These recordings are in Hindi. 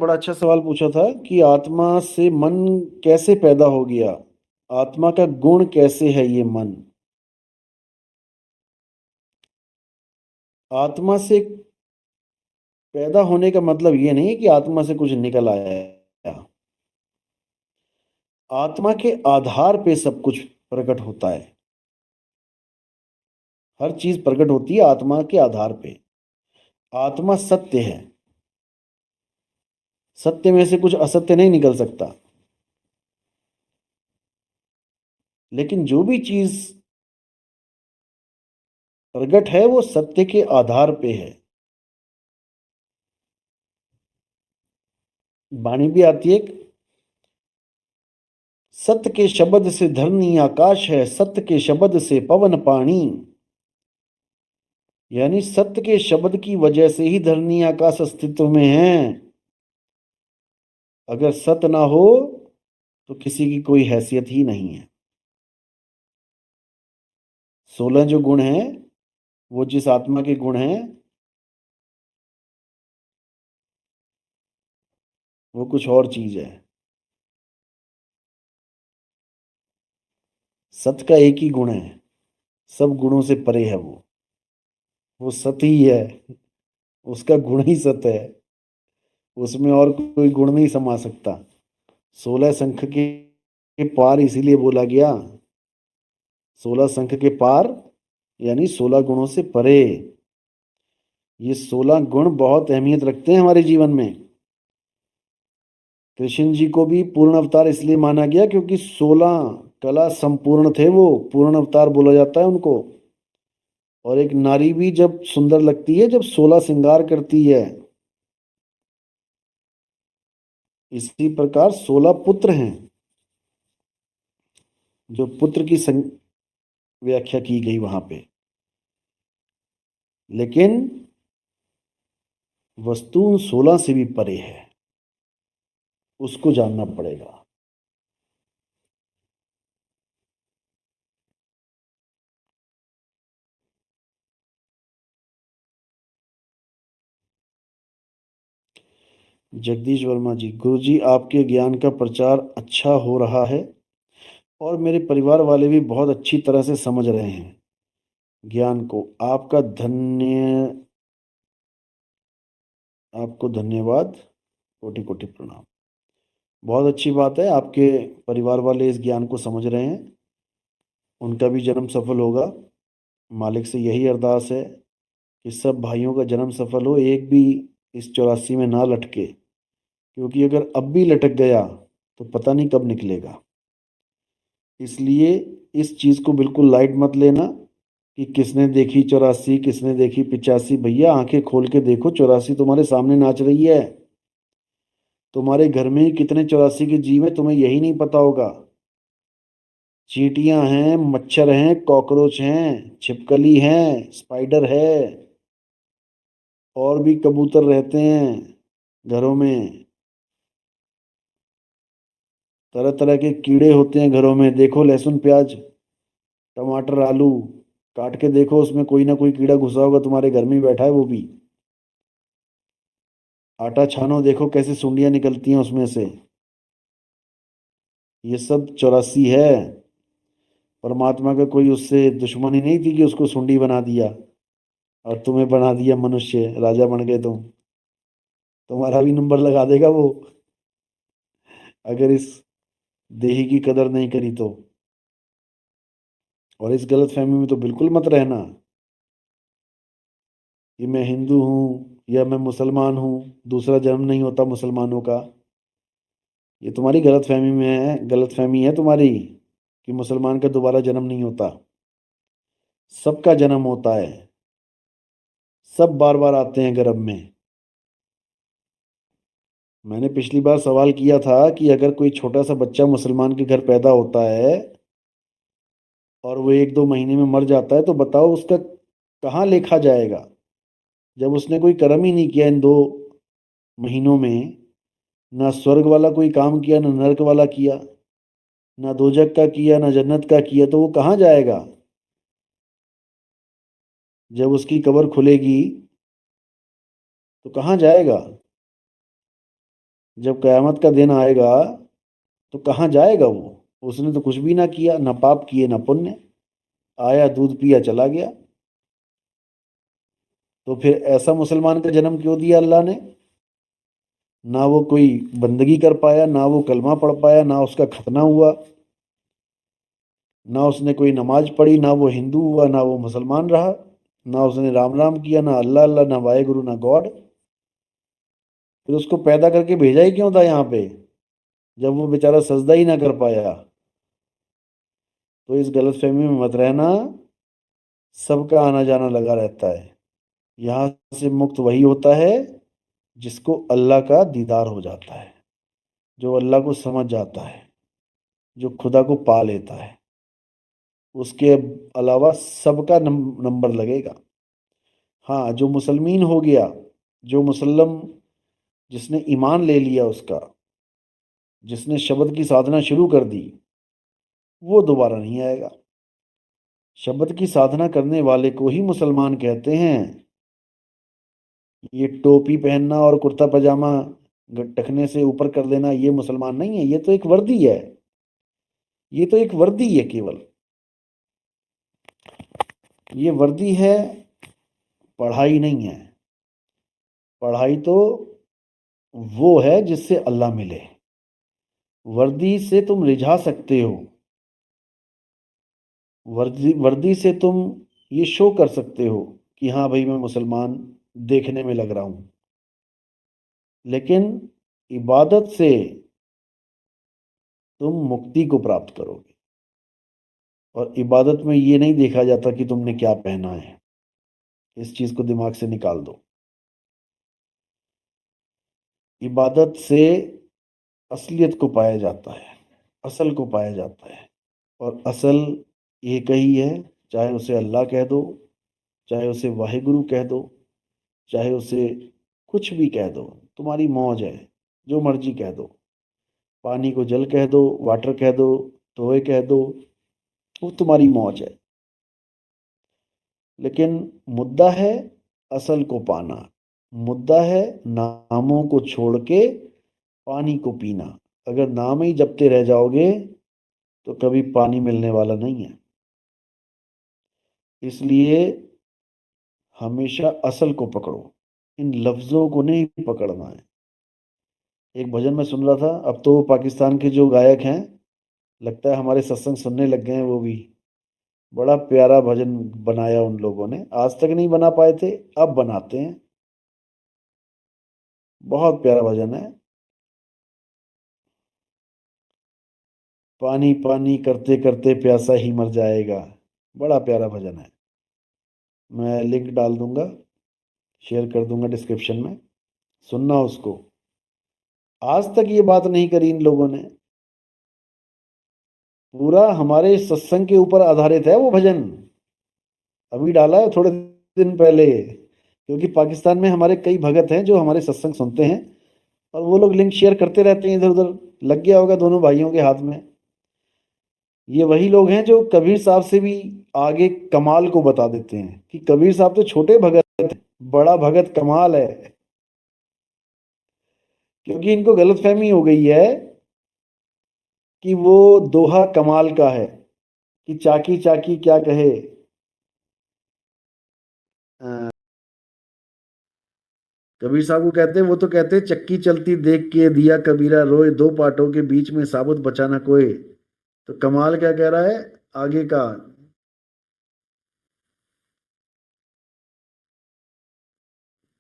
बड़ा अच्छा सवाल पूछा था कि आत्मा से मन कैसे पैदा हो गया। आत्मा का गुण कैसे है ये मन। आत्मा से पैदा होने का मतलब ये नहीं कि आत्मा से कुछ निकल आया है। आत्मा के आधार पे सब कुछ प्रकट होता है। हर चीज प्रकट होती है आत्मा के आधार पे। आत्मा सत्य है। सत्य में से कुछ असत्य नहीं निकल सकता। लेकिन जो भी चीज प्रकट है वो सत्य के आधार पे है। वाणी भी आती है, सत्य के शब्द से धरनी आकाश है, सत्य के शब्द से पवन पानी। यानी सत्य के शब्द की वजह से ही धरनी आकाश अस्तित्व में है। अगर सत्य ना हो तो किसी की कोई हैसियत ही नहीं है। 16 जो गुण हैं वो जिस आत्मा के गुण हैं वो कुछ और चीज है। सत्य का एक ही गुण है, सब गुणों से परे है वो सत्य ही है। उसका गुण ही सत्य है। उसमें और कोई गुण नहीं समा सकता। 16 शंख के पार इसीलिए बोला गया। 16 शंख के पार यानी 16 गुणों से परे। ये 16 गुण बहुत अहमियत रखते हैं हमारे जीवन में। कृष्ण जी को भी पूर्ण अवतार इसलिए माना गया क्योंकि 16 कला संपूर्ण थे। वो पूर्ण अवतार बोला जाता है उनको। और एक नारी भी जब सुंदर लगती है जब 16 श्रृंगार करती है। इसी प्रकार 16 पुत्र हैं जो पुत्र की व्याख्या की गई वहां पे। लेकिन वस्तु उन 16 से भी परे है। उसको जानना पड़ेगा। जगदीश वर्मा जी, गुरु जी आपके ज्ञान का प्रचार अच्छा हो रहा है और मेरे परिवार वाले भी बहुत अच्छी तरह से समझ रहे हैं ज्ञान को। आपको धन्यवाद। कोटि कोटि प्रणाम। बहुत अच्छी बात है आपके परिवार वाले इस ज्ञान को समझ रहे हैं। उनका भी जन्म सफल होगा। मालिक से यही अरदास है कि सब भाइयों का जन्म सफल हो, एक भी इस 84 में ना लटके। क्योंकि अगर अब भी लटक गया तो पता नहीं कब निकलेगा। इसलिए इस चीज को बिल्कुल लाइट मत लेना कि किसने देखी 84 किसने देखी 85। भैया आंखें खोल के देखो, 84 तुम्हारे सामने नाच रही है। तुम्हारे घर में ही कितने 84 के जीव है तुम्हें यही नहीं पता होगा। चींटियां हैं, मच्छर हैं, कॉकरोच हैं, छिपकली हैं, स्पाइडर है, और भी कबूतर रहते हैं घरों में। तरह तरह के कीड़े होते हैं घरों में। देखो लहसुन प्याज टमाटर आलू काट के देखो, उसमें कोई ना कोई कीड़ा घुसा होगा। तुम्हारे घर में ही बैठा है वो भी। आटा छानो, देखो कैसे सुंडियां निकलती हैं उसमें से। ये सब 84 है। परमात्मा का कोई उससे दुश्मनी नहीं थी कि उसको सुंडी बना दिया और तुम्हें बना दिया मनुष्य, राजा बन गए तुम। तुम्हारा भी नंबर लगा देगा वो अगर इस देही की कदर नहीं करी तो। और इस गलत फहमी में तो बिल्कुल मत रहना कि मैं हिंदू हूँ या मैं मुसलमान हूँ, दूसरा जन्म नहीं होता मुसलमानों का। ये तुम्हारी गलत फहमी में है, गलत फहमी है तुम्हारी कि मुसलमान का दोबारा जन्म नहीं होता। सबका जन्म होता है। सब बार बार आते हैं गर्भ में। मैंने पिछली बार सवाल किया था कि अगर कोई छोटा सा बच्चा मुसलमान के घर पैदा होता है और वो 1-2 महीने में मर जाता है तो बताओ उसका कहाँ लेखा जाएगा। जब उसने कोई कर्म ही नहीं किया इन 2 महीनों में, ना स्वर्ग वाला कोई काम किया ना नरक वाला किया, ना दोजक का किया ना जन्नत का किया, तो वो कहाँ जाएगा। जब उसकी कब्र खुलेगी तो कहाँ जाएगा। जब कयामत का दिन आएगा तो कहाँ जाएगा वो? उसने तो कुछ भी ना किया, ना पाप किए ना पुण्य, आया दूध पिया चला गया। तो फिर ऐसा मुसलमान का जन्म क्यों दिया अल्लाह ने? ना वो कोई बंदगी कर पाया, ना वो कलमा पढ़ पाया, ना उसका खतना हुआ, ना उसने कोई नमाज पढ़ी, ना वो हिंदू हुआ, ना वो मुसलमान रहा, ना उसने राम राम किया, ना अल्लाह अल्लाह, ना वाहेगुरु, ना गॉड। फिर उसको पैदा करके भेजा ही क्यों था यहाँ पे, जब वो बेचारा सजदा ही ना कर पाया? तो इस गलतफहमी में मत रहना। सबका आना जाना लगा रहता है। यहाँ से मुक्त वही होता है जिसको अल्लाह का दीदार हो जाता है, जो अल्लाह को समझ जाता है, जो खुदा को पा लेता है। उसके अलावा सबका नंबर लगेगा। हाँ, जो मुसलमीन हो गया, जो मुसल्लम, जिसने ईमान ले लिया, उसका, जिसने शब्द की साधना शुरू कर दी, वो दोबारा नहीं आएगा। शब्द की साधना करने वाले को ही मुसलमान कहते हैं। ये टोपी पहनना और कुर्ता पजामा टखने से ऊपर कर लेना, ये मुसलमान नहीं है। ये तो एक वर्दी है। ये तो एक वर्दी है केवल। ये वर्दी है, पढ़ाई नहीं है। पढ़ाई तो वो है जिससे अल्लाह मिले। वर्दी से तुम रिझा सकते हो, वर्दी वर्दी से तुम ये शो कर सकते हो कि हाँ भाई मैं मुसलमान देखने में लग रहा हूं। लेकिन इबादत से तुम मुक्ति को प्राप्त करोगे। और इबादत में ये नहीं देखा जाता कि तुमने क्या पहना है। इस चीज को दिमाग से निकाल दो। इबादत से असलियत को पाया जाता है, असल को पाया जाता है। और असल एक ही है, चाहे उसे अल्लाह कह दो, चाहे उसे वाहिगुरु कह दो, चाहे उसे कुछ भी कह दो, तुम्हारी मौज है, जो मर्जी कह दो। पानी को जल कह दो, वाटर कह दो, तोय कह दो, वो तुम्हारी मौज है। लेकिन मुद्दा है असल को पाना। मुद्दा है नामों को छोड़ के पानी को पीना। अगर नाम ही जपते रह जाओगे तो कभी पानी मिलने वाला नहीं है। इसलिए हमेशा असल को पकड़ो, इन लफ्जों को नहीं पकड़ना है। एक भजन में सुन रहा था, अब तो पाकिस्तान के जो गायक हैं, लगता है हमारे सत्संग सुनने लग गए हैं वो भी। बड़ा प्यारा भजन बनाया उन लोगों ने, आज तक नहीं बना पाए थे, अब बनाते हैं। बहुत प्यारा भजन है। पानी पानी करते करते प्यासा ही मर जाएगा। बड़ा प्यारा भजन है। मैं लिंक डाल दूंगा, शेयर कर दूंगा डिस्क्रिप्शन में, सुनना उसको। आज तक ये बात नहीं करी इन लोगों ने। पूरा हमारे सत्संग के ऊपर आधारित है वो भजन। अभी डाला है थोड़े दिन पहले, क्योंकि पाकिस्तान में हमारे कई भगत हैं जो हमारे सत्संग सुनते हैं, और वो लोग लिंक शेयर करते रहते हैं इधर उधर। लग गया होगा दोनों भाइयों के हाथ में। ये वही लोग हैं जो कबीर साहब से भी आगे कमाल को बता देते हैं कि कबीर साहब तो छोटे भगत हैं, बड़ा भगत कमाल है। क्योंकि इनको गलतफहमी हो गई है कि वो दोहा कमाल का है, कि चाकी चाकी क्या कहे। अ, कबीर साहब को कहते हैं, वो तो कहते हैं चक्की चलती देख के दिया कबीरा रोए, दो पाटों के बीच में साबुत बचाना कोई। तो कमाल क्या कह रहा है आगे का?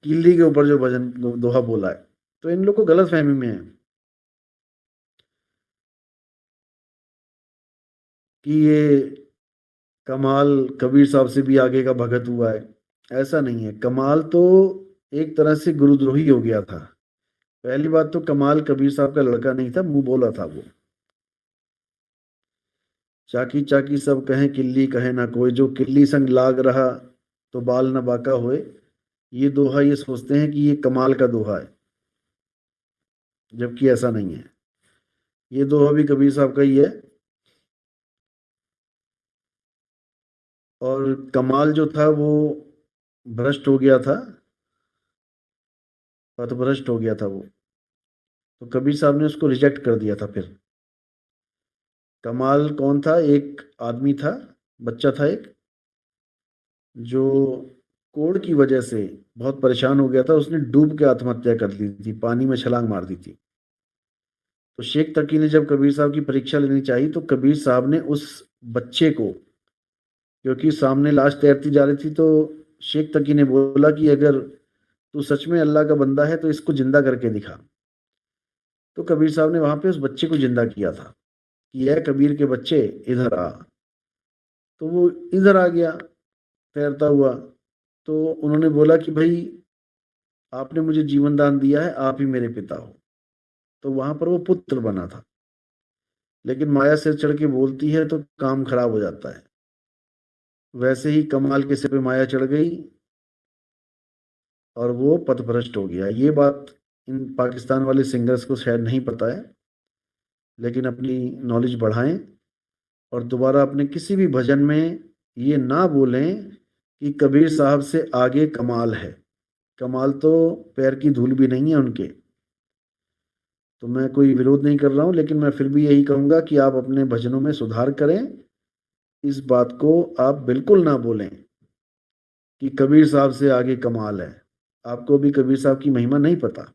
किल्ली के ऊपर जो भजन दोहा बोला है। तो इन लोग को गलत फहमी में है कि ये कमाल कबीर साहब से भी आगे का भगत हुआ है। ऐसा नहीं है। कमाल तो एक तरह से गुरुद्रोही हो गया था। पहली बात तो कमाल कबीर साहब का लड़का नहीं था, मुंह बोला था वो। चाकी चाकी सब कहें किल्ली कहे ना कोई, जो किल्ली संग लाग रहा तो बाल न बाका होए। ये दोहा ये सोचते हैं कि ये कमाल का दोहा है, जबकि ऐसा नहीं है। ये दोहा भी कबीर साहब का ही है। और कमाल जो था वो भ्रष्ट हो गया था, पथभ्रष्ट हो गया था वो। तो कबीर साहब ने उसको रिजेक्ट कर दिया था फिर। कमाल कौन था? एक आदमी था, बच्चा था एक, जो कोढ़ की वजह से बहुत परेशान हो गया था। उसने डूब के आत्महत्या कर ली थी, पानी में छलांग मार दी थी। तो शेख तकी ने जब कबीर साहब की परीक्षा लेनी चाहिए तो कबीर साहब ने उस बच्चे को, क्योंकि सामने लाश तैरती जा रही थी, तो शेख तकी ने बोला कि अगर तू सच में अल्लाह का बंदा है तो इसको जिंदा करके दिखा। तो कबीर साहब ने वहां पे उस बच्चे को जिंदा किया था कि यह कबीर के बच्चे इधर आ। तो वो इधर आ गया तैरता हुआ। तो उन्होंने बोला कि भाई आपने मुझे जीवन दान दिया है, आप ही मेरे पिता हो। तो वहां पर वो पुत्र बना था। लेकिन माया सिर चढ़ के बोलती है तो काम खराब हो जाता है। वैसे ही कमाल के सिर पे माया चढ़ गई और वो पथभ्रष्ट हो गया। ये बात इन पाकिस्तान वाले सिंगर्स को शायद नहीं पता है, लेकिन अपनी नॉलेज बढ़ाएं और दोबारा अपने किसी भी भजन में ये ना बोलें कि कबीर साहब से आगे कमाल है। कमाल तो पैर की धूल भी नहीं है उनके। तो मैं कोई विरोध नहीं कर रहा हूं, लेकिन मैं फिर भी यही कहूंगा कि आप अपने भजनों में सुधार करें। इस बात को आप बिल्कुल ना बोलें कि कबीर साहब से आगे कमाल है। आपको भी कबीर साहब की महिमा नहीं पता।